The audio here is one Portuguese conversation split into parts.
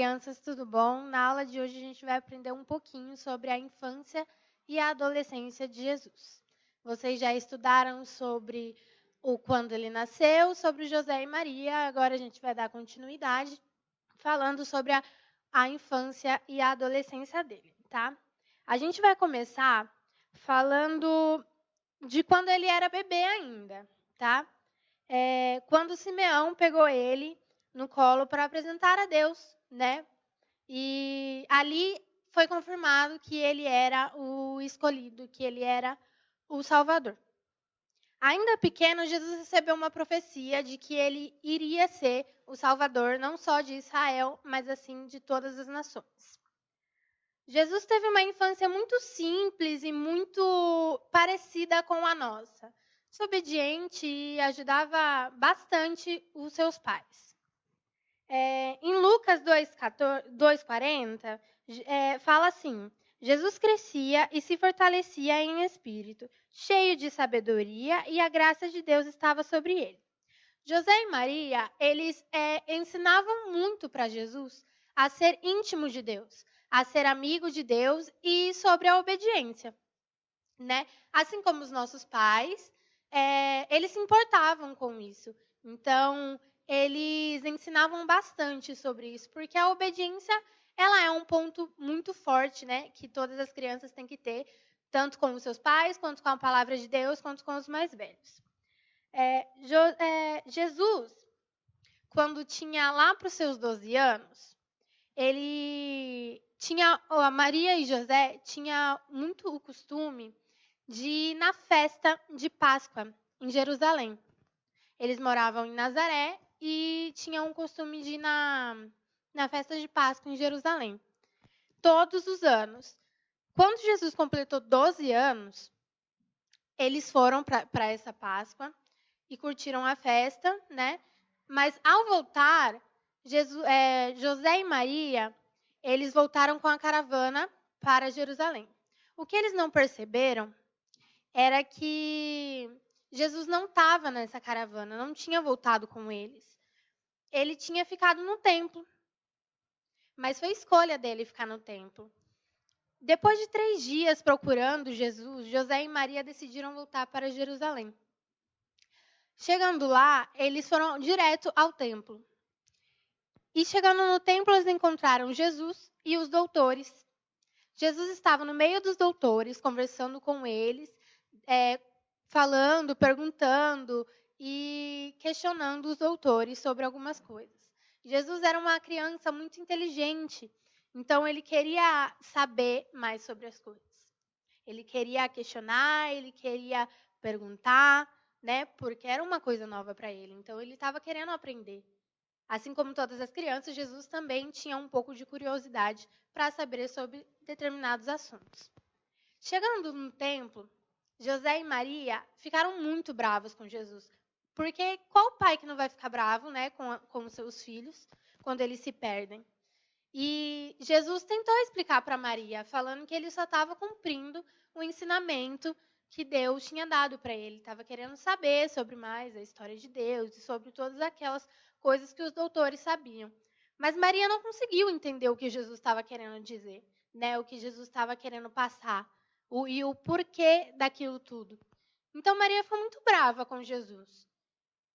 crianças, tudo bom? Na aula de hoje a gente vai aprender um pouquinho sobre a infância e a adolescência de Jesus. Vocês já estudaram sobre o quando ele nasceu, sobre José e Maria, agora a gente vai dar continuidade falando sobre a infância e a adolescência dele, tá? A gente vai começar falando de quando ele era bebê ainda, tá? Quando Simeão pegou ele no colo para apresentar a Deus, né? E ali foi confirmado que ele era o escolhido, que ele era o Salvador. Ainda pequeno, Jesus recebeu uma profecia de que ele iria ser o Salvador, não só de Israel, mas assim de todas as nações. Jesus teve uma infância muito simples e muito parecida com a nossa. Desobediente e ajudava bastante os seus pais. Em Lucas 2,40, fala assim: Jesus crescia e se fortalecia em espírito, cheio de sabedoria, e a graça de Deus estava sobre ele. José e Maria, eles ensinavam muito para Jesus a ser íntimo de Deus, a ser amigo de Deus e sobre a obediência, né? Assim como os nossos pais, eles se importavam com isso. Então, eles ensinavam bastante sobre isso, porque a obediência, ela é um ponto muito forte, né? Que todas as crianças têm que ter, tanto com os seus pais, quanto com a palavra de Deus, quanto com os mais velhos. Jesus, quando tinha lá para os seus 12 anos, a Maria e José tinha muito o costume de ir na festa de Páscoa em Jerusalém. Eles moravam em Nazaré e tinham o costume de ir na festa de Páscoa em Jerusalém. Todos os anos. Quando Jesus completou 12 anos, eles foram para essa Páscoa e curtiram a festa, né? Mas ao voltar, José e Maria, eles voltaram com a caravana para Jerusalém. O que eles não perceberam era que Jesus não estava nessa caravana, não tinha voltado com eles. Ele tinha ficado no templo, mas foi escolha dele ficar no templo. Depois de 3 dias procurando Jesus, José e Maria decidiram voltar para Jerusalém. Chegando lá, eles foram direto ao templo. E chegando no templo, eles encontraram Jesus e os doutores. Jesus estava no meio dos doutores, conversando com eles, falando, perguntando e questionando os doutores sobre algumas coisas. Jesus era uma criança muito inteligente, então ele queria saber mais sobre as coisas. Ele queria questionar, ele queria perguntar, né? Porque era uma coisa nova para ele. Então ele estava querendo aprender. Assim como todas as crianças, Jesus também tinha um pouco de curiosidade para saber sobre determinados assuntos. Chegando no templo, José e Maria ficaram muito bravos com Jesus. Porque qual pai que não vai ficar bravo, né, com os seus filhos quando eles se perdem? E Jesus tentou explicar para Maria, falando que ele só estava cumprindo o ensinamento que Deus tinha dado para ele. Estava querendo saber sobre mais a história de Deus e sobre todas aquelas coisas que os doutores sabiam. Mas Maria não conseguiu entender o que Jesus estava querendo dizer, né? O que Jesus estava querendo passar e o porquê daquilo tudo. Então Maria ficou muito brava com Jesus.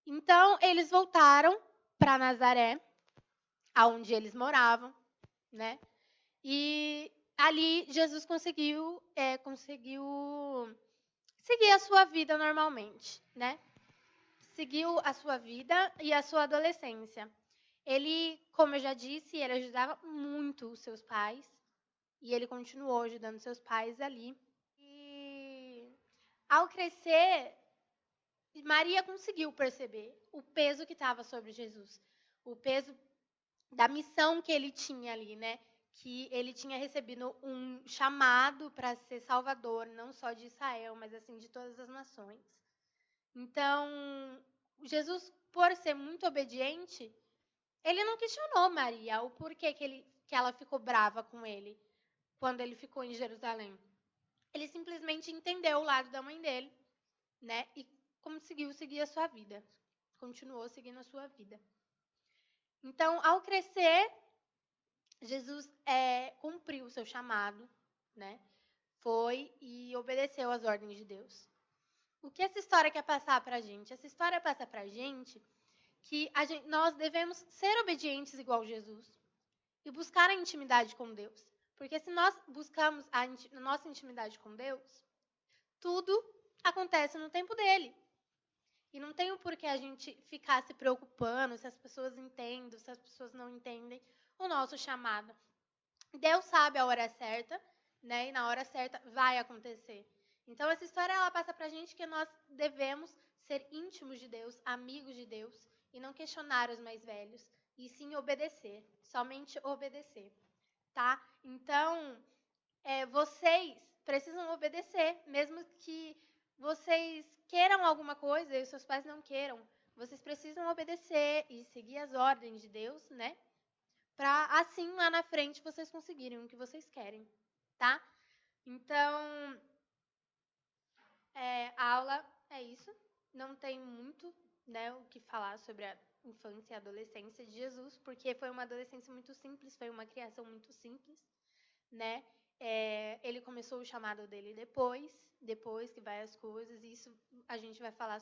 Então eles voltaram para Nazaré, aonde eles moravam, né? E ali Jesus conseguiu seguir a sua vida normalmente, né? Seguiu a sua vida e a sua adolescência. Ele, como eu já disse, ele ajudava muito os seus pais e ele continuou ajudando seus pais ali. E ao crescer, Maria conseguiu perceber o peso que estava sobre Jesus, o peso da missão que ele tinha ali, né? Que ele tinha recebido um chamado para ser salvador, não só de Israel, mas assim de todas as nações. Então, Jesus, por ser muito obediente, ele não questionou Maria o porquê que ela ficou brava com ele quando ele ficou em Jerusalém. Ele simplesmente entendeu o lado da mãe dele, né? E conseguiu seguir a sua vida. Continuou seguindo a sua vida. Então, ao crescer, Jesus cumpriu o seu chamado, né? Foi e obedeceu às ordens de Deus. O que essa história quer passar para a gente? Essa história passa para a gente que nós devemos ser obedientes igual Jesus e buscar a intimidade com Deus. Porque se nós buscamos a nossa intimidade com Deus, tudo acontece no tempo dele. E não tem o porquê a gente ficar se preocupando se as pessoas entendem, se as pessoas não entendem o nosso chamado. Deus sabe a hora certa, né? E na hora certa vai acontecer. Então essa história ela passa pra gente que nós devemos ser íntimos de Deus, amigos de Deus e não questionar os mais velhos, e sim obedecer, somente obedecer, tá? Então, vocês precisam obedecer, mesmo que vocês queiram alguma coisa e os seus pais não queiram. Vocês precisam obedecer e seguir as ordens de Deus, né? Para assim lá na frente vocês conseguirem o que vocês querem, tá? Então, a aula é isso. Não tem muito, né, o que falar sobre a infância e adolescência de Jesus, porque foi uma adolescência muito simples, foi uma criação muito simples, né? Ele começou o chamado dele depois que vai as coisas, e isso a gente vai falar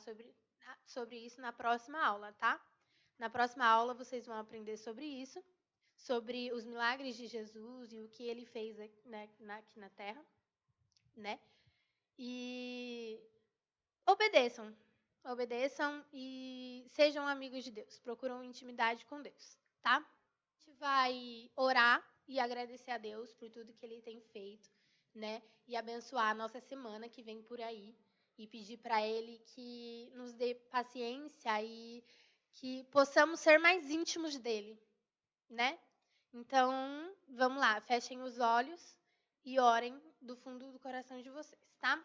sobre isso na próxima aula, tá? Na próxima aula vocês vão aprender sobre isso, sobre os milagres de Jesus e o que ele fez, né, aqui na Terra, né? E obedeçam e sejam amigos de Deus, procuram intimidade com Deus, tá? A gente vai orar e agradecer a Deus por tudo que ele tem feito, né? E abençoar a nossa semana que vem por aí e pedir para ele que nos dê paciência e que possamos ser mais íntimos dele, né? Então, vamos lá, fechem os olhos e orem do fundo do coração de vocês, tá?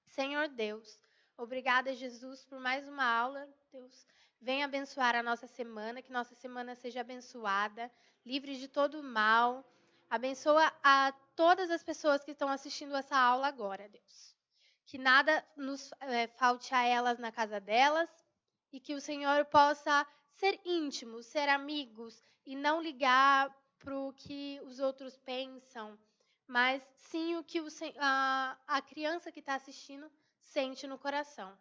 Senhor Deus, obrigada, Jesus, por mais uma aula. Deus, venha abençoar a nossa semana, que nossa semana seja abençoada, livre de todo mal. Abençoa a todas as pessoas que estão assistindo essa aula agora, Deus. Que nada nos falte a elas na casa delas e que o Senhor possa ser íntimo, ser amigos e não ligar para o que os outros pensam, mas sim o que a criança que está assistindo sente no coração.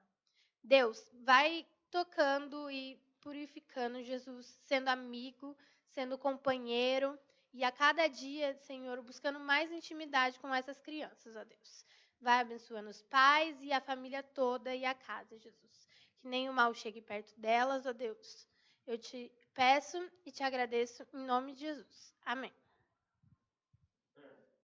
Deus, vai tocando e purificando Jesus, sendo amigo, sendo companheiro, e a cada dia, Senhor, buscando mais intimidade com essas crianças, ó Deus. Vai abençoando os pais e a família toda e a casa, Jesus. Que nenhum mal chegue perto delas, ó Deus. Eu te peço e te agradeço em nome de Jesus. Amém.